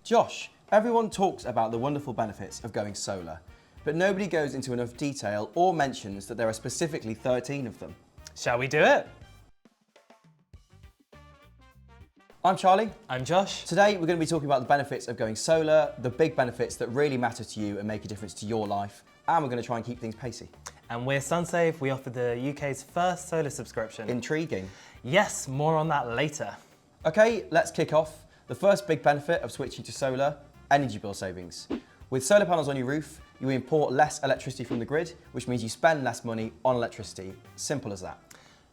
Josh, everyone talks about the wonderful benefits of going solar, but nobody goes into enough detail or mentions that there are specifically 13 of them. Shall we do it? I'm Charlie. I'm Josh. Today we're going to be talking about the benefits of going solar, the big benefits that really matter to you and make a difference to your life, and we're going to try and keep things pacey. And we're Sunsave. We offer the UK's first solar subscription. Intriguing. Yes, more on that later. Okay, let's kick off. The first big benefit of switching to solar, energy bill savings. With solar panels on your roof, you import less electricity from the grid, which means you spend less money on electricity. Simple as that.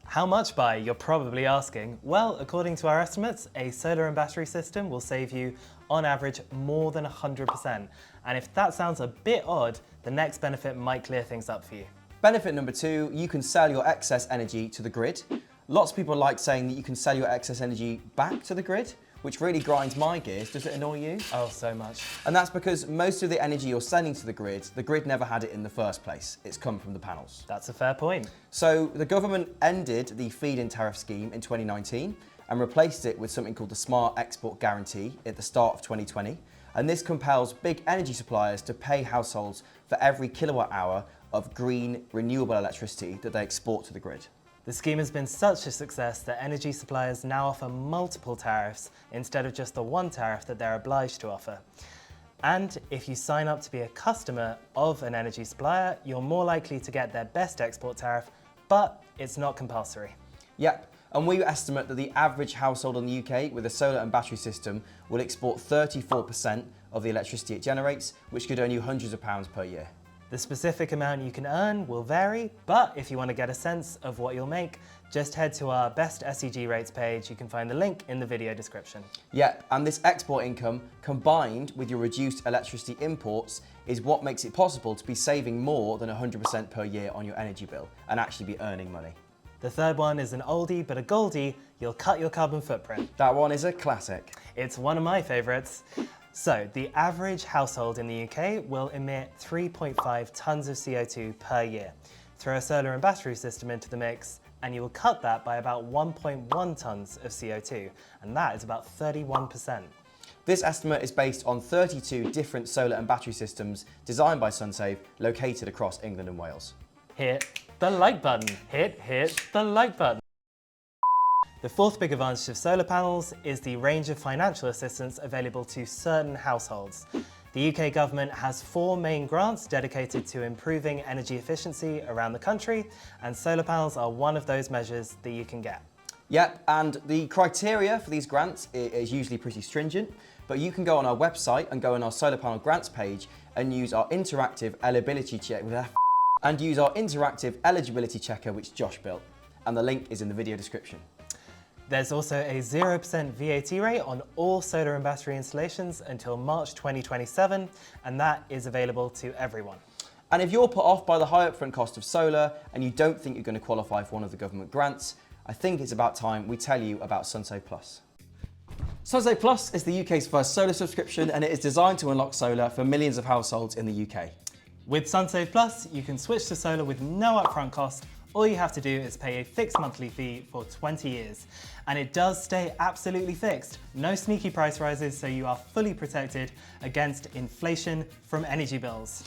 How much by, you're probably asking? Well, according to our estimates, a solar and battery system will save you, on average, more than 100%. And if that sounds a bit odd, the next benefit might clear things up for you. Benefit number 2, you can sell your excess energy to the grid. Lots of people like saying that you can sell your excess energy back to the grid, which really grinds my gears. Does it annoy you? Oh, so much. And that's because most of the energy you're sending to the grid never had it in the first place. It's come from the panels. That's a fair point. So the government ended the feed-in tariff scheme in 2019 and replaced it with something called the Smart Export Guarantee at the start of 2020. And this compels big energy suppliers to pay households for every kilowatt hour of green, renewable electricity that they export to the grid. The scheme has been such a success that energy suppliers now offer multiple tariffs instead of just the one tariff that they're obliged to offer. And if you sign up to be a customer of an energy supplier, you're more likely to get their best export tariff, but it's not compulsory. Yep, and we estimate that the average household in the UK with a solar and battery system will export 34% of the electricity it generates, which could earn you hundreds of pounds per year. The specific amount you can earn will vary, but if you want to get a sense of what you'll make, just head to our best SEG rates page. You can find the link in the video description. Yep, and this export income combined with your reduced electricity imports is what makes it possible to be saving more than 100% per year on your energy bill and actually be earning money. The third one is an oldie but a goldie. You'll cut your carbon footprint. That one is a classic. It's one of my favourites. So, the average household in the UK will emit 3.5 tonnes of CO2 per year. Throw a solar and battery system into the mix, and you will cut that by about 1.1 tonnes of CO2, and that is about 31%. This estimate is based on 32 different solar and battery systems designed by Sunsave, located across England and Wales. Hit the like button. Hit the like button. The fourth big advantage of solar panels is the range of financial assistance available to certain households. The UK government has 4 main grants dedicated to improving energy efficiency around the country, and solar panels are one of those measures that you can get. Yep, and the criteria for these grants is usually pretty stringent, but you can go on our website and go on our solar panel grants page and use our interactive eligibility checker which Josh built, and the link is in the video description. There's also a 0% VAT rate on all solar and battery installations until March 2027, and that is available to everyone. And if you're put off by the high upfront cost of solar and you don't think you're going to qualify for one of the government grants, I think it's about time we tell you about Sunsave Plus. Sunsave Plus is the UK's first solar subscription, and it is designed to unlock solar for millions of households in the UK. With Sunsave Plus, you can switch to solar with no upfront cost. All you have to do is pay a fixed monthly fee for 20 years. And it does stay absolutely fixed. No sneaky price rises, so you are fully protected against inflation from energy bills.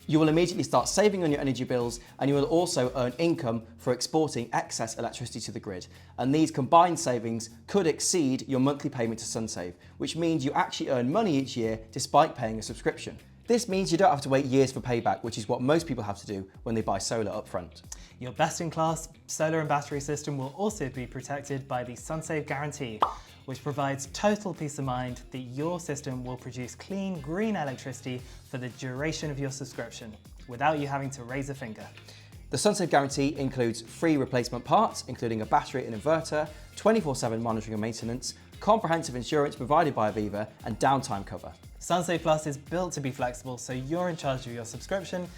You will immediately start saving on your energy bills, and you will also earn income for exporting excess electricity to the grid. And these combined savings could exceed your monthly payment to Sunsave, which means you actually earn money each year despite paying a subscription. This means you don't have to wait years for payback, which is what most people have to do when they buy solar up front. Your best-in-class solar and battery system will also be protected by the Sunsave Guarantee, which provides total peace of mind that your system will produce clean, green electricity for the duration of your subscription, without you having to raise a finger. The Sunsave Guarantee includes free replacement parts, including a battery and inverter, 24/7 monitoring and maintenance, comprehensive insurance provided by Aviva, and downtime cover. Sunsave Plus is built to be flexible, so you're in charge of your subscription.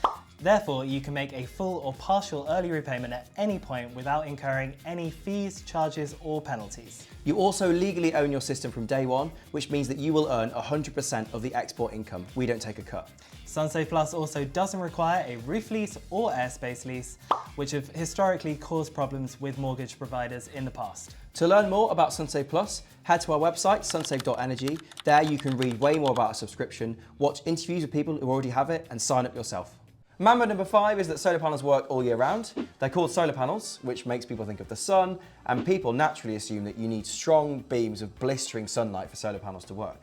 Therefore, you can make a full or partial early repayment at any point without incurring any fees, charges, or penalties. You also legally own your system from day one, which means that you will earn 100% of the export income. We don't take a cut. Sunsave Plus also doesn't require a roof lease or airspace lease, which have historically caused problems with mortgage providers in the past. To learn more about Sunsave Plus, head to our website, sunsave.energy. There you can read way more about a subscription, watch interviews with people who already have it, and sign up yourself. Mambo number 5 is that solar panels work all year round. They're called solar panels, which makes people think of the sun, and people naturally assume that you need strong beams of blistering sunlight for solar panels to work.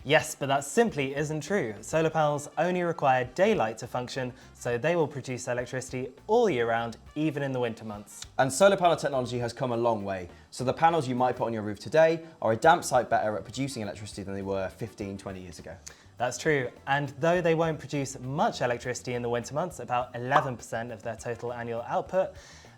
Yes, but that simply isn't true. Solar panels only require daylight to function, so they will produce electricity all year round, even in the winter months. And solar panel technology has come a long way, so the panels you might put on your roof today are a damn sight better at producing electricity than they were 15, 20 years ago. That's true, and though they won't produce much electricity in the winter months, about 11% of their total annual output,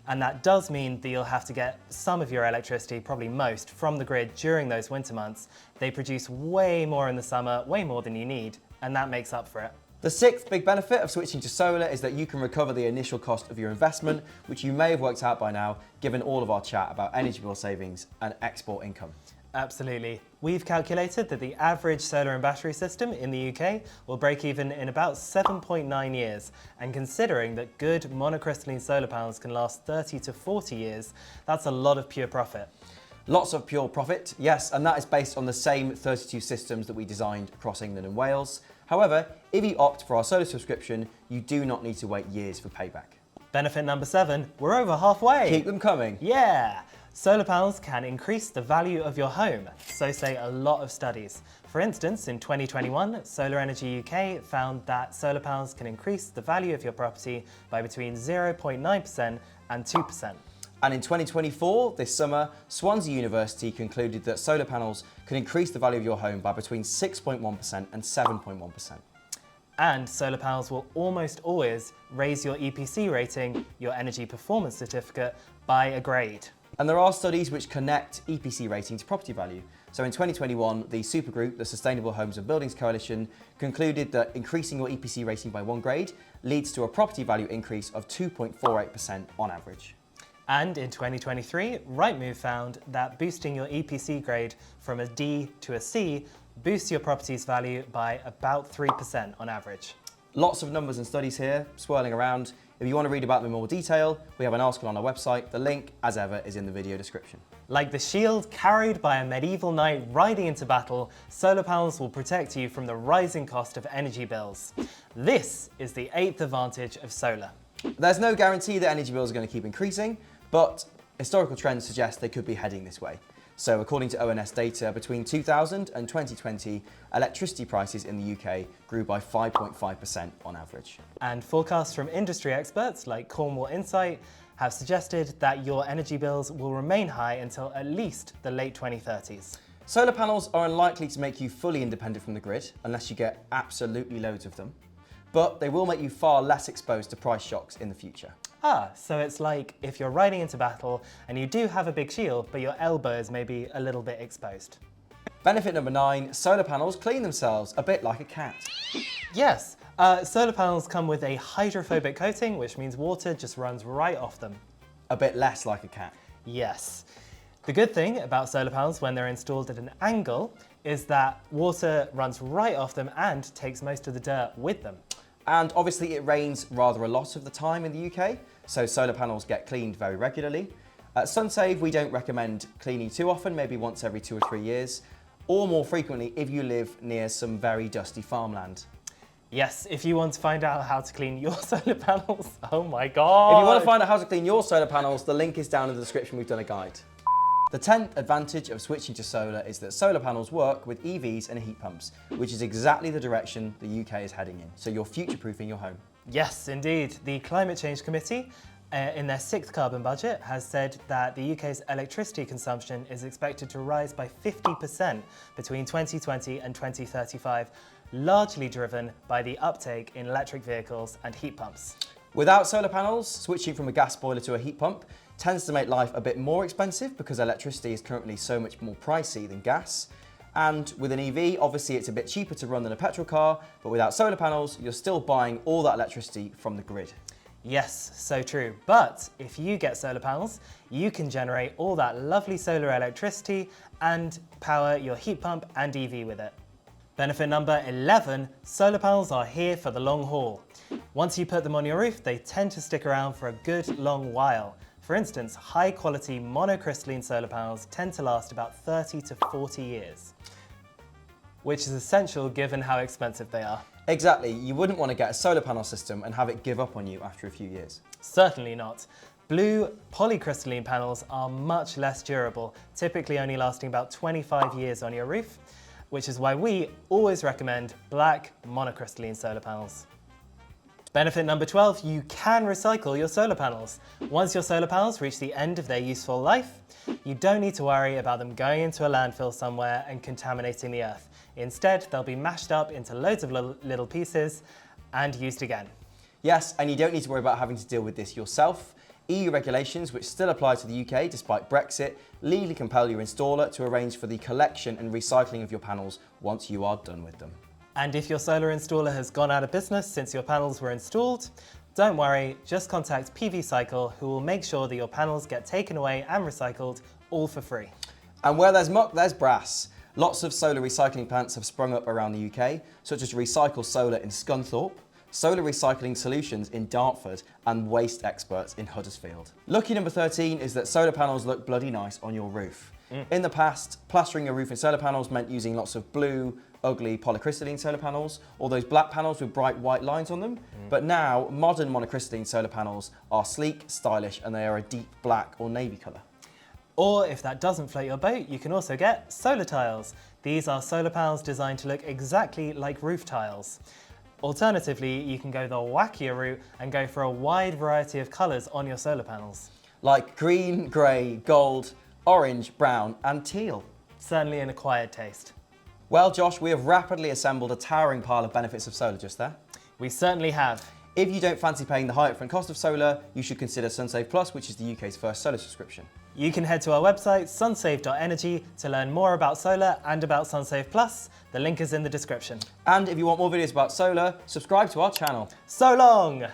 and that does mean that you'll have to get some of your electricity, probably most, from the grid during those winter months. They produce way more in the summer, way more than you need, and that makes up for it. The 6th big benefit of switching to solar is that you can recover the initial cost of your investment, which you may have worked out by now, given all of our chat about energy bill savings and export income. Absolutely. We've calculated that the average solar and battery system in the UK will break even in about 7.9 years. And considering that good monocrystalline solar panels can last 30 to 40 years, that's a lot of pure profit. Lots of pure profit, yes, and that is based on the same 32 systems that we designed across England and Wales. However, if you opt for our solar subscription, you do not need to wait years for payback. Benefit number 7, we're over halfway. Keep them coming. Yeah! Solar panels can increase the value of your home, so say a lot of studies. For instance, in 2021, Solar Energy UK found that solar panels can increase the value of your property by between 0.9% and 2%. And in 2024, this summer, Swansea University concluded that solar panels can increase the value of your home by between 6.1% and 7.1%. And solar panels will almost always raise your EPC rating, your Energy Performance Certificate, by a grade. And there are studies which connect EPC rating to property value. So in 2021, the supergroup, the Sustainable Homes and Buildings Coalition, concluded that increasing your EPC rating by 1 grade leads to a property value increase of 2.48% on average. And in 2023, Rightmove found that boosting your EPC grade from a D to a C boosts your property's value by about 3% on average. Lots of numbers and studies here, swirling around. If you want to read about them in more detail, we have an article on our website. The link, as ever, is in the video description. Like the shield carried by a medieval knight riding into battle, solar panels will protect you from the rising cost of energy bills. This is the 8th advantage of solar. There's no guarantee that energy bills are going to keep increasing, but historical trends suggest they could be heading this way. So according to ONS data, between 2000 and 2020, electricity prices in the UK grew by 5.5% on average. And forecasts from industry experts like Cornwall Insight have suggested that your energy bills will remain high until at least the late 2030s. Solar panels are unlikely to make you fully independent from the grid unless you get absolutely loads of them, but they will make you far less exposed to price shocks in the future. So it's like if you're riding into battle and you do have a big shield, but your elbow is maybe a little bit exposed. Benefit number 9, solar panels clean themselves a bit like a cat. Yes, solar panels come with a hydrophobic coating, which means water just runs right off them. A bit less like a cat. Yes. The good thing about solar panels when they're installed at an angle is that water runs right off them and takes most of the dirt with them. And obviously it rains rather a lot of the time in the UK, so solar panels get cleaned very regularly. At Sunsave, we don't recommend cleaning too often, maybe once every 2 or 3 years, or more frequently if you live near some very dusty farmland. Yes, if you want to find out how to clean your solar panels, oh my God. If you want to find out how to clean your solar panels, the link is down in the description. We've done a guide. The 10th advantage of switching to solar is that solar panels work with EVs and heat pumps, which is exactly the direction the UK is heading in. So you're future-proofing your home. Yes, indeed. The Climate Change Committee, in their 6th carbon budget, has said that the UK's electricity consumption is expected to rise by 50% between 2020 and 2035, largely driven by the uptake in electric vehicles and heat pumps. Without solar panels, switching from a gas boiler to a heat pump tends to make life a bit more expensive because electricity is currently so much more pricey than gas. And with an EV, obviously it's a bit cheaper to run than a petrol car, but without solar panels, you're still buying all that electricity from the grid. Yes, so true. But if you get solar panels, you can generate all that lovely solar electricity and power your heat pump and EV with it. Benefit number 11, solar panels are here for the long haul. Once you put them on your roof, they tend to stick around for a good long while. For For instance, high-quality monocrystalline solar panels tend to last about 30 to 40 years, which is essential given how expensive they are. Exactly, you wouldn't want to get a solar panel system and have it give up on you after a few years. Certainly not. Blue polycrystalline panels are much less durable, typically only lasting about 25 years on your roof, which is why we always recommend black monocrystalline solar panels. Benefit number 12, you can recycle your solar panels. Once your solar panels reach the end of their useful life, you don't need to worry about them going into a landfill somewhere and contaminating the earth. Instead, they'll be mashed up into loads of little pieces and used again. Yes, and you don't need to worry about having to deal with this yourself. EU regulations, which still apply to the UK despite Brexit, legally compel your installer to arrange for the collection and recycling of your panels once you are done with them. And if your solar installer has gone out of business since your panels were installed, don't worry, just contact PV Cycle, who will make sure that your panels get taken away and recycled, all for free. And where there's muck, there's brass. Lots of solar recycling plants have sprung up around the UK, such as Recycle Solar in Scunthorpe, Solar Recycling Solutions in Dartford, and Waste Experts in Huddersfield. Lucky number 13 is that solar panels look bloody nice on your roof. In the past, plastering your roof in solar panels meant using lots of blue, ugly polycrystalline solar panels, or those black panels with bright white lines on them. But now, modern monocrystalline solar panels are sleek, stylish, and they are a deep black or navy colour. Or if that doesn't float your boat, you can also get solar tiles. These are solar panels designed to look exactly like roof tiles. Alternatively, you can go the wackier route and go for a wide variety of colours on your solar panels. Like green, grey, gold, orange, brown, and teal. Certainly an acquired taste. Well, Josh, we have rapidly assembled a towering pile of benefits of solar just there. We certainly have. If you don't fancy paying the high upfront cost of solar, you should consider Sunsave Plus, which is the UK's first solar subscription. You can head to our website, sunsave.energy, to learn more about solar and about Sunsave Plus. The link is in the description. And if you want more videos about solar, subscribe to our channel. So long!